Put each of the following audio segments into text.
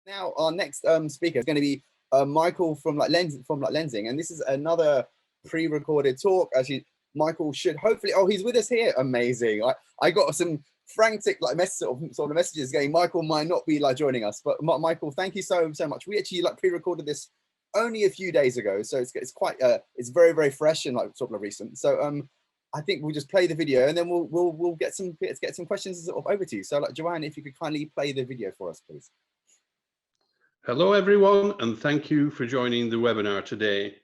Now, our next speaker is going to be Michael from Lenzing, and this is another pre-recorded talk. Actually, Michael should hopefully. Oh, he's with us here. Amazing! I got some frantic sort of messages going. Michael might not be joining us, but Michael, thank you so much. We actually pre-recorded this only a few days ago, so it's quite it's very fresh and sort of recent. So I think we'll just play the video and then we'll get some questions sort of over to you. So Joanne, if you could kindly play the video for us, please. Hello everyone, and thank you for joining the webinar today.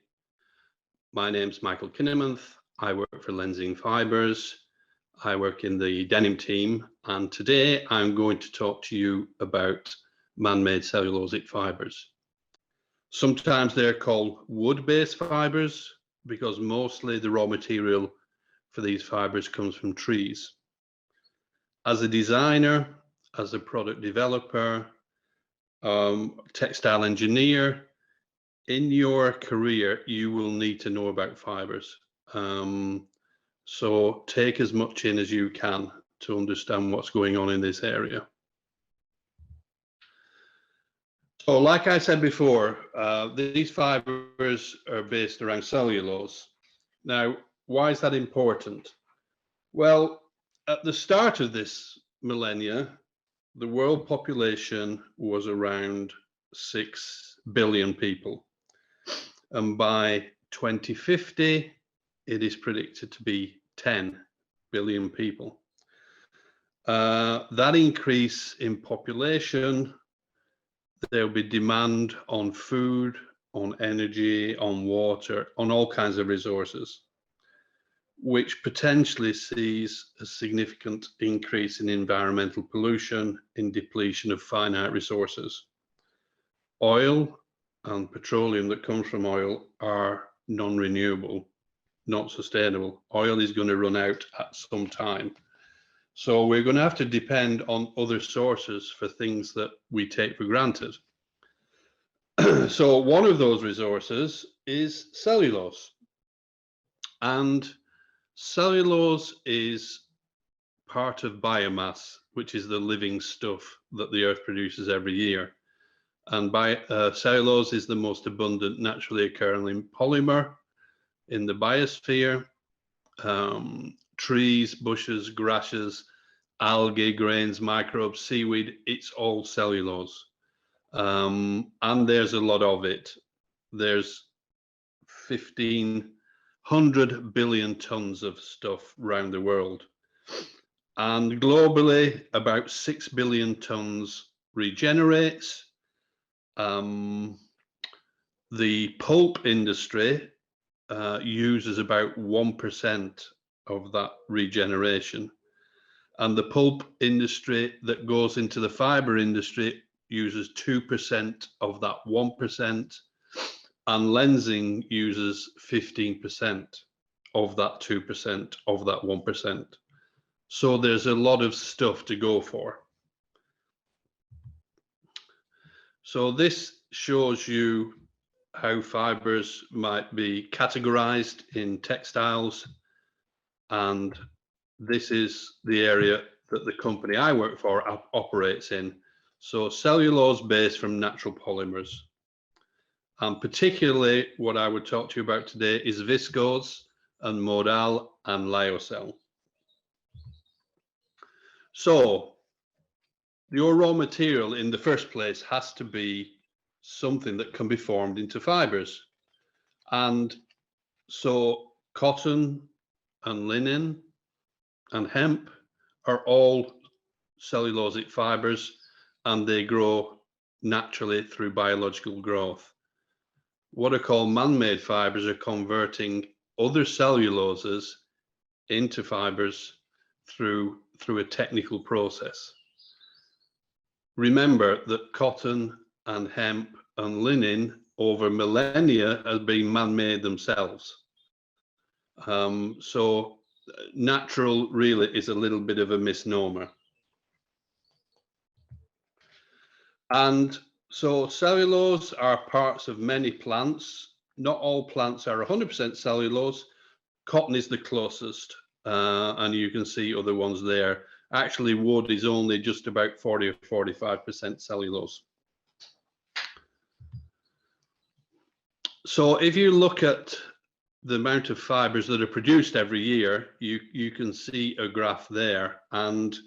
My name's Michael Kininmonth. I work for Lenzing Fibers. I work in the denim team, and today I'm going to talk to you about man-made cellulosic fibers. Sometimes they're called wood-based fibers because mostly the raw material for these fibers comes from trees. As a designer, as a product developer, textile engineer, in your career you will need to know about fibers, so take as much in as you can to understand what's going on in this area. So like I said before, these fibers are based around cellulose. Now, why is that important? Well, at the start of this millennia, the world population was around 6 billion people. And by 2050, it is predicted to be 10 billion people. That increase in population, there will be demand on food, on energy, on water, on all kinds of resources, which potentially sees a significant increase in environmental pollution, in depletion of finite resources. Oil and petroleum that comes from oil are non-renewable, not sustainable. Oil is going to run out at some time. So we're going to have to depend on other sources for things that we take for granted. So one of those resources is cellulose. And cellulose is part of biomass, which is the living stuff that the earth produces every year. And cellulose is the most abundant naturally occurring polymer in the biosphere. Trees, bushes, grasses, algae, grains, microbes, seaweed, it's all cellulose. And there's a lot of it. There's 1,500 billion tons of stuff around the world. And globally, about 6 billion tons regenerates. The pulp industry uses about 1% of that regeneration. And the pulp industry that goes into the fiber industry uses 2% of that 1%. And Lenzing uses 15% of that 2% of that 1%. So there's a lot of stuff to go for. So this shows you how fibers might be categorized in textiles. And this is the area that the company I work for operates in. So cellulose based from natural polymers. And particularly what I would talk to you about today is viscose and modal and lyocell. So your raw material in the first place has to be something that can be formed into fibers. And so cotton and linen and hemp are all cellulosic fibers, and they grow naturally through biological growth. What are called man-made fibers are converting other celluloses into fibers through a technical process. Remember that cotton and hemp and linen over millennia have been man-made themselves. So natural really is a little bit of a misnomer. And so cellulose are parts of many plants. Not all plants are 100% cellulose. Cotton is the closest, and you can see other ones there. Actually, wood is only just about 40 or 45% cellulose. So if you look at the amount of fibers that are produced every year, you can see a graph there. And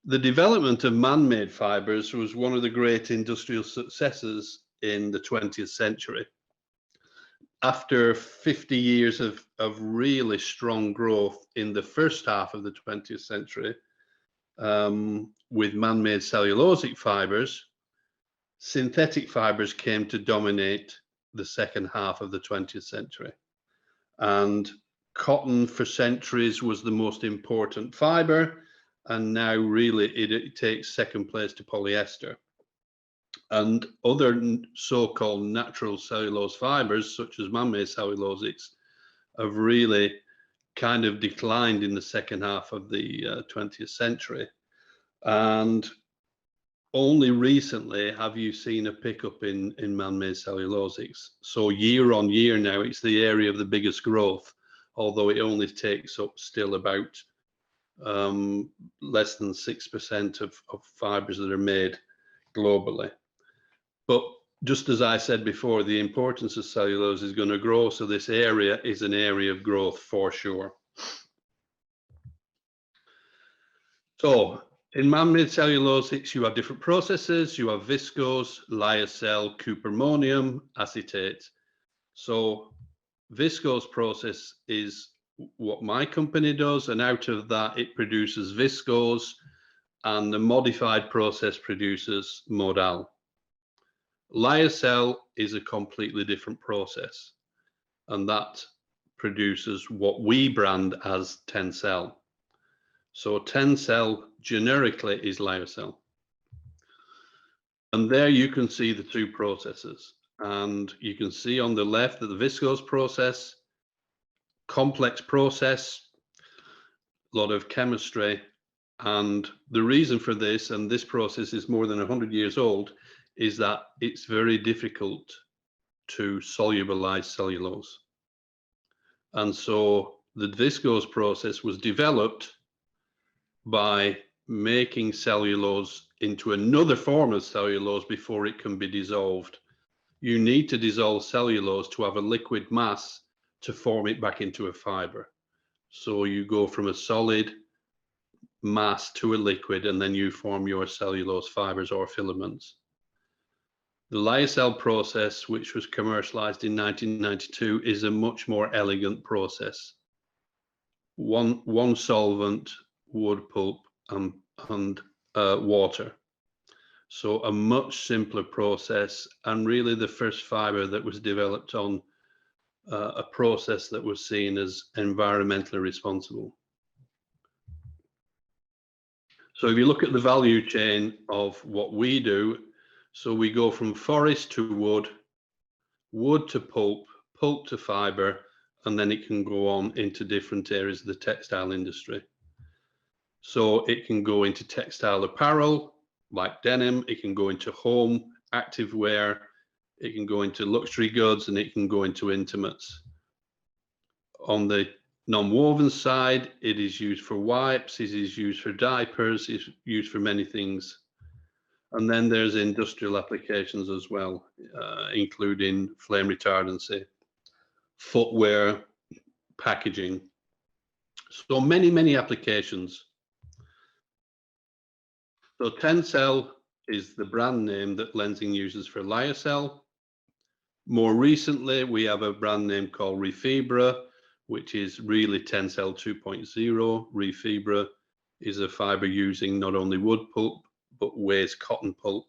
the development of man-made fibers was one of the great industrial successes in the 20th century. After 50 years of really strong growth in the first half of the 20th century, with man-made cellulosic fibers, synthetic fibers came to dominate the second half of the 20th century. And cotton for centuries was the most important fiber, and now really it takes second place to polyester. And other so-called natural cellulose fibers, such as man-made cellulosics, have really kind of declined in the second half of the 20th century. And only recently have you seen a pickup in man-made cellulosics. So year on year now, it's the area of the biggest growth, although it only takes up still about less than 6% of fibers that are made globally. But just as I said before, the importance of cellulose is going to grow. So this area is an area of growth for sure. So in man-made cellulosics, you have different processes. You have viscose, lyocell, cupramonium, acetate. So viscose process is what my company does, and out of that it produces viscose, and the modified process produces modal. Lyocell is a completely different process, and that produces what we brand as Tencel. So Tencel generically is lyocell. And there you can see the two processes. And you can see on the left that the viscose process, complex process, a lot of chemistry. And the reason for this, and this process is more than 100 years old, is that it's very difficult to solubilize cellulose. And so the viscose process was developed by making cellulose into another form of cellulose before it can be dissolved. You need to dissolve cellulose to have a liquid mass to form it back into a fiber. So you go from a solid mass to a liquid, and then you form your cellulose fibers or filaments. The lyocell process, which was commercialized in 1992, is a much more elegant process. One solvent, wood pulp, and water. So a much simpler process, and really the first fiber that was developed on a process that was seen as environmentally responsible. So if you look at the value chain of what we do, so we go from forest to wood, wood to pulp, pulp to fiber, and then it can go on into different areas of the textile industry. So it can go into textile apparel, like denim, it can go into home, activewear, it can go into luxury goods, and it can go into intimates. On the non-woven side, it is used for wipes, it is used for diapers, it's used for many things. And then there's industrial applications as well, including flame retardancy, footwear, packaging. So many applications. So Tencel is the brand name that Lenzing uses for lyocell. More recently, we have a brand name called Refibra, which is really Tencel 2.0. Refibra is a fiber using not only wood pulp, but waste cotton pulp.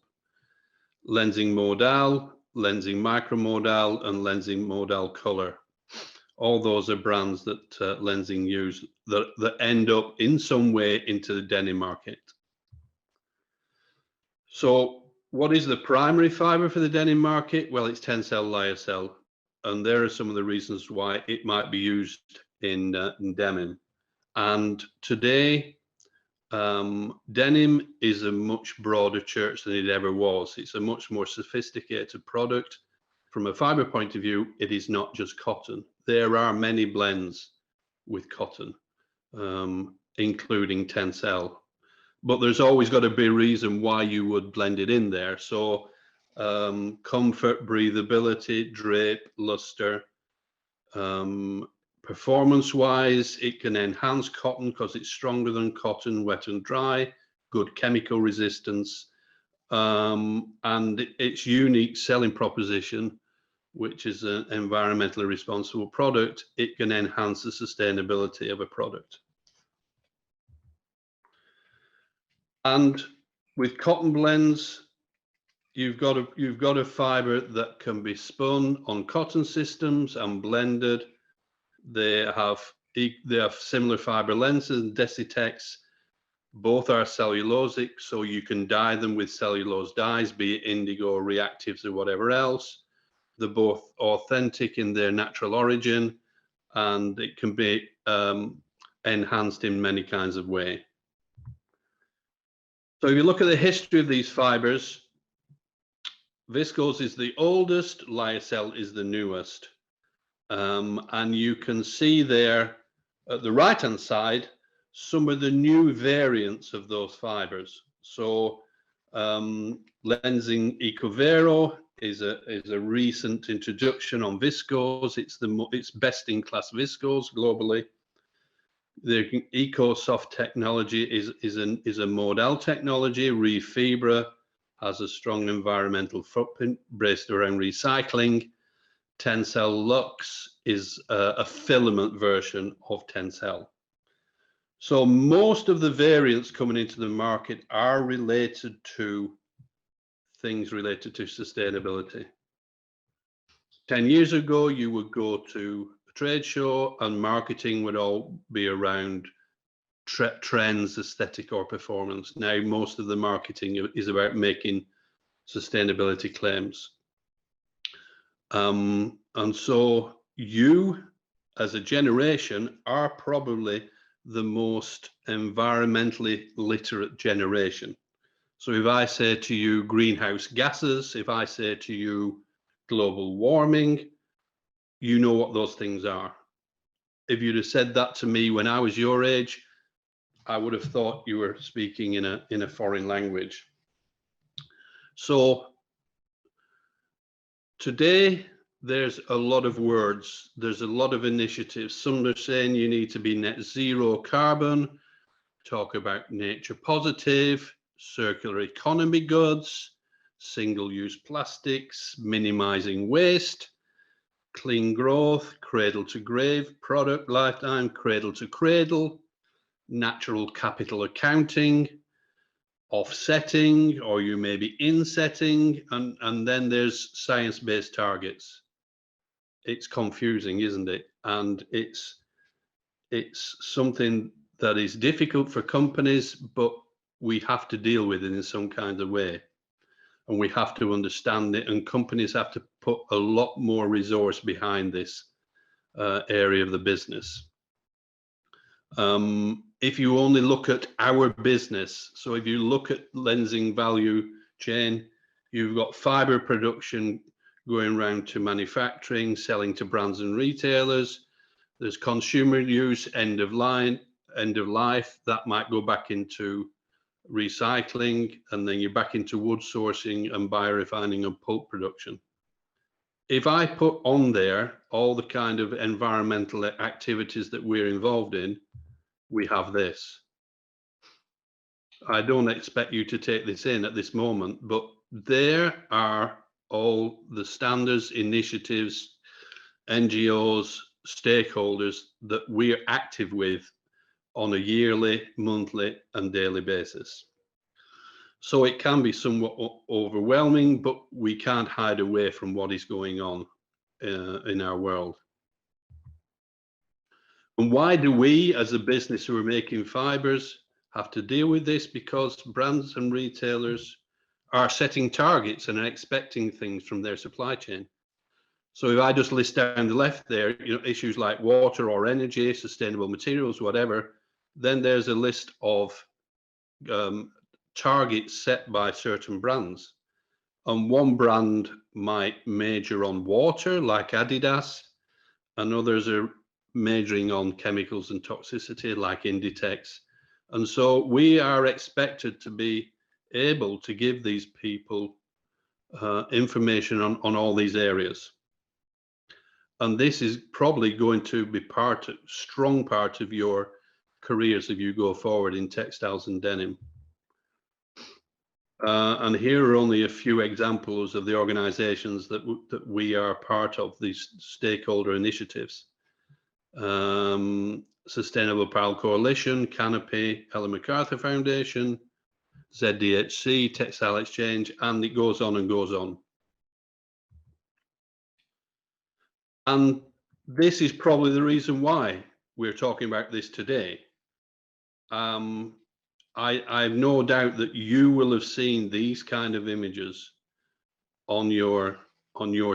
Lenzing Modal, Lenzing Micromodal, and Lenzing Modal Color. All those are brands that Lenzing use that end up in some way into the denim market. So what is the primary fiber for the denim market? Well, it's Tencel lyocell. And there are some of the reasons why it might be used in denim. And today, denim is a much broader church than it ever was. It's a much more sophisticated product. From a fiber point of view, it is not just cotton. There are many blends with cotton, including Tencel. But there's always got to be a reason why you would blend it in there. So comfort, breathability, drape, luster. Performance-wise, it can enhance cotton because it's stronger than cotton, wet and dry, good chemical resistance, and its unique selling proposition, which is an environmentally responsible product, it can enhance the sustainability of a product. And with cotton blends, you've got a fiber that can be spun on cotton systems and blended. They have similar fiber lenses and Decitex. Both are cellulosic, so you can dye them with cellulose dyes, be it indigo, reactives, or whatever else. They're both authentic in their natural origin, and it can be enhanced in many kinds of ways. So if you look at the history of these fibers, viscose is the oldest, lyocell is the newest. And you can see there at the right-hand side some of the new variants of those fibers. So Lenzing Ecovero is a recent introduction on viscose. It's best in class viscose globally. The EcoSoft technology is a modal technology. Refibra has a strong environmental footprint based around recycling. Tencel Luxe is a filament version of Tencel. So most of the variants coming into the market are related to things related to sustainability. 10 years ago, you would go to a trade show and marketing would all be around trends, aesthetic, or performance. Now, most of the marketing is about making sustainability claims. And so you, as a generation, are probably the most environmentally literate generation. So if I say to you greenhouse gases, if I say to you global warming, you know what those things are. If you'd have said that to me when I was your age, I would have thought you were speaking in a foreign language. So today, there's a lot of words, there's a lot of initiatives. Some are saying you need to be net zero carbon, talk about nature positive, circular economy goods, single-use plastics, minimizing waste, clean growth, cradle to grave, product lifetime, cradle to cradle, natural capital accounting, offsetting, or you may be insetting, and then there's science-based targets. It's confusing, isn't it? And it's something that is difficult for companies, but we have to deal with it in some kind of way. And we have to understand it, and companies have to put a lot more resource behind this area of the business. If you only look at our business, so if you look at Lenzing value chain, you've got fiber production going around to manufacturing, selling to brands and retailers. There's consumer use, end of life, that might go back into recycling, and then you're back into wood sourcing and biorefining and pulp production. If I put on there all the kind of environmental activities that we're involved in, we have this. I don't expect you to take this in at this moment, but there are all the standards, initiatives, NGOs, stakeholders that we're active with on a yearly, monthly, and daily basis. So it can be somewhat overwhelming, but we can't hide away from what is going on in our world. And why do we, as a business who are making fibers, have to deal with this? Because brands and retailers are setting targets and are expecting things from their supply chain. So if I just list down the left there, issues like water or energy, sustainable materials, whatever, then there's a list of targets set by certain brands. And one brand might major on water, like Adidas, and others are majoring on chemicals and toxicity, like Inditex. And so we are expected to be able to give these people information on all these areas. And this is probably going to be strong part of your careers if you go forward in textiles and denim. And here are only a few examples of the organizations that we are part of, these stakeholder initiatives. Sustainable Apparel Coalition, Canopy, Ellen MacArthur Foundation, ZDHC, Textile Exchange, and it goes on and goes on. And this is probably the reason why we're talking about this today. I have no doubt that you will have seen these kind of images on your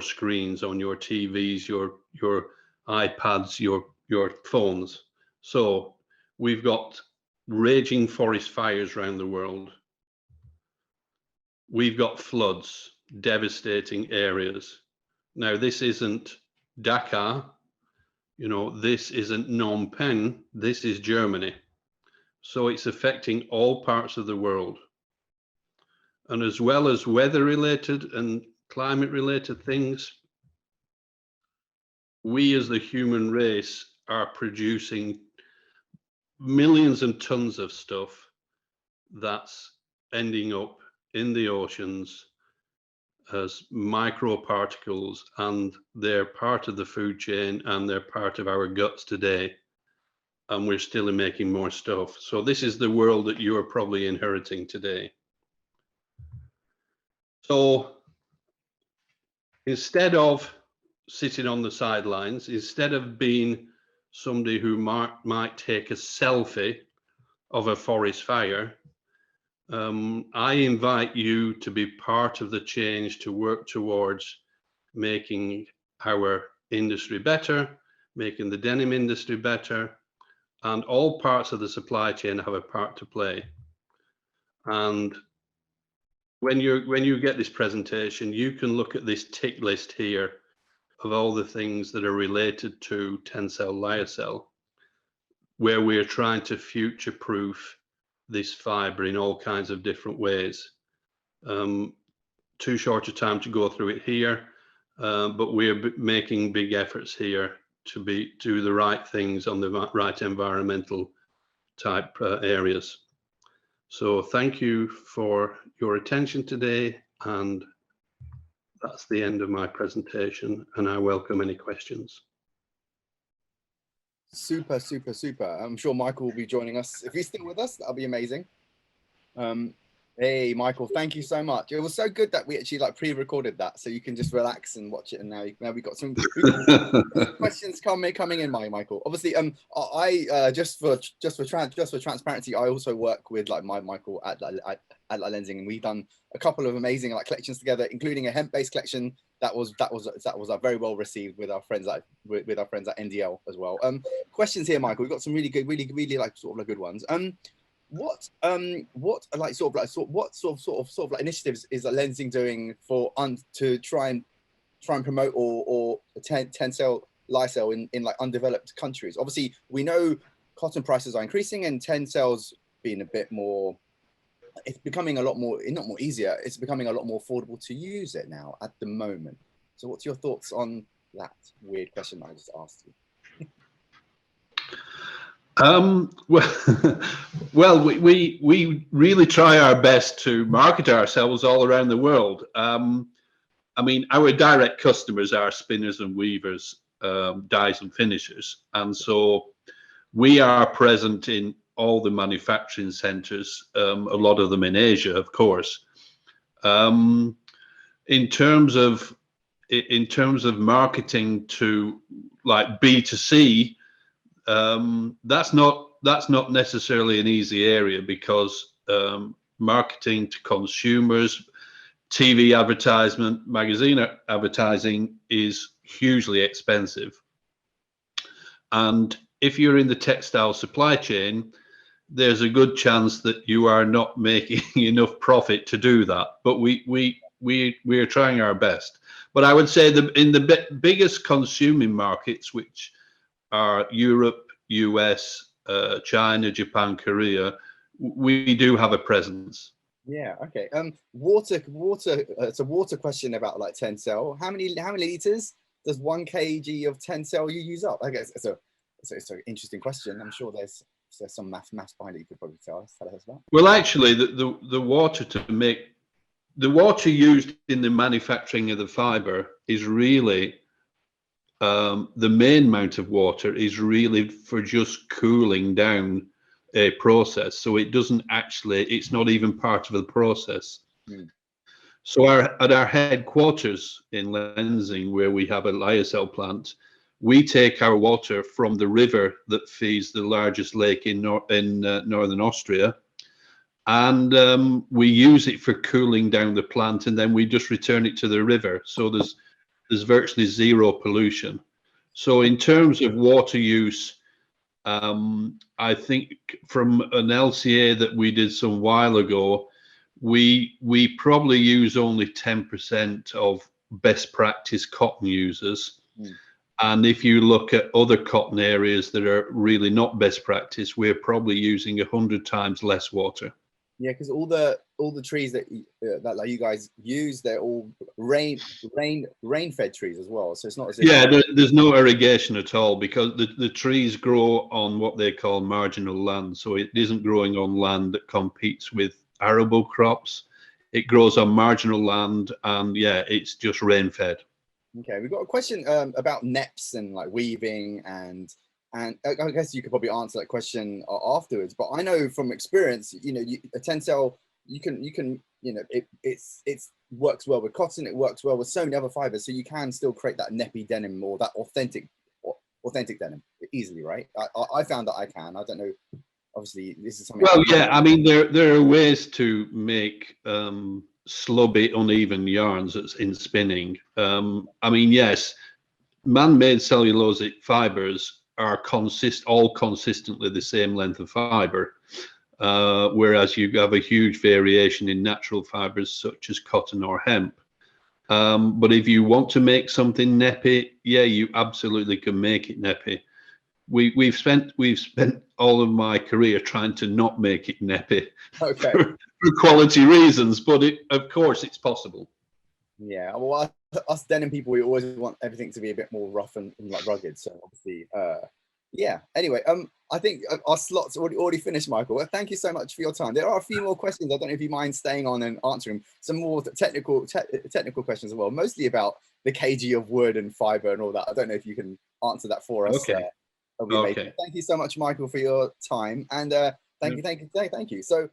screens, on your TVs, your iPads, your phones. So we've got raging forest fires around the world. We've got floods, devastating areas. Now, this isn't Dhaka, you know, this isn't Phnom Penh, this is Germany. So it's affecting all parts of the world. And as well as weather related and climate related things, we as the human race are producing millions of tons of stuff that's ending up in the oceans as microparticles, and they're part of the food chain and they're part of our guts today. And we're still making more stuff. So this is the world that you are probably inheriting today. So instead of sitting on the sidelines, instead of being somebody who might take a selfie of a forest fire, I invite you to be part of the change, to work towards making our industry better, making the denim industry better, and all parts of the supply chain have a part to play. And when you get this presentation, you can look at this tick list here of all the things that are related to Tencel Lyocell, where we're trying to future-proof this fiber in all kinds of different ways. Too short a time to go through it here, but we're making big efforts here to do the right things on the right environmental type areas. So thank you for your attention today, and that's the end of my presentation, and I welcome any questions. Super, super, super. I'm sure Michael will be joining us. If he's still with us, that'll be amazing. Hey, Michael, thank you so much. It was so good that we actually like pre-recorded that, so you can just relax and watch it. And now we got some questions coming in, Michael. Obviously, I just for transparency, I also work with like Michael at Lenzing, and we've done a couple of amazing like collections together, including a hemp-based collection that was very well received with our friends at NDL as well. Questions here, Michael. We've got some really good, really like sort of like good ones. What like sort of like initiatives is Lenzing doing for to try and promote or Tencel Lyocell in like undeveloped countries? Obviously, we know cotton prices are increasing, and Tencel's being a bit more. It's becoming a lot more, not more easier. It's becoming a lot more affordable to use it now at the moment. So, what's your thoughts on that weird question I just asked you? Well, we really try our best to market ourselves all around the world. I mean, our direct customers are spinners and weavers, dyes and finishers, and so we are present in all the manufacturing centers, a lot of them in Asia, of course. In terms of marketing to like B2C, that's not necessarily an easy area, because marketing to consumers, TV advertisement, magazine advertising is hugely expensive. And if you're in the textile supply chain, there's a good chance that you are not making enough profit to do that. But we are trying our best. But I would say that in the biggest consuming markets, which are Europe, US, China, Japan, Korea, we do have a presence. Yeah. Okay. Water. It's a water question about like tencel. How many liters does 1 kg of tencel you use up? I guess it's an interesting question. I'm sure there's some maths behind it. You could probably tell us about. Well, actually, the water to make the water used in the manufacturing of the fiber is really the main amount of water is really for just cooling down a process. So it doesn't actually, it's not even part of the process. Mm. So at our headquarters in Lenzing, where we have a lyocell plant, we take our water from the river that feeds the largest lake in northern Austria, and we use it for cooling down the plant, and then we just return it to the river. So there's virtually zero pollution. So in terms of water use, I think from an LCA that we did some while ago, we probably use only 10% of best practice cotton users. Mm. And if you look at other cotton areas that are really not best practice, we're probably using 100 times less water. Yeah, because all the trees that like you guys use, they're all rain fed trees as well. So it's not as if Yeah, there's no irrigation at all because the trees grow on what they call marginal land. So it isn't growing on land that competes with arable crops. It grows on marginal land, and yeah, it's just rain fed. Okay, we've got a question about neps and like weaving, and I guess you could probably answer that question afterwards. But I know from experience, a tencel, you can it's works well with cotton, it works well with so many other fibers, so you can still create that neppy denim or that authentic denim easily, right? I found that I can. I don't know. Obviously, this is something. Well, yeah, I mean there are ways to make slubby, uneven yarns that's in spinning. I mean, yes, man-made cellulosic fibers are all consistently the same length of fiber, whereas you have a huge variation in natural fibers such as cotton or hemp. But if you want to make something neppy, yeah, you absolutely can make it neppy. We've spent all of my career trying to not make it neppy Okay. for quality reasons, but of course it's possible. Yeah, well, us denim people, we always want everything to be a bit more rough and like rugged. So obviously, yeah. Anyway, I think our slots already finished, Michael. Well, thank you so much for your time. There are a few more questions. I don't know if you mind staying on and answering some more technical questions as well, mostly about the kg of wood and fiber and all that. I don't know if you can answer that for us. Okay. Okay. Thank you so much, Michael, for your time, and thank you. So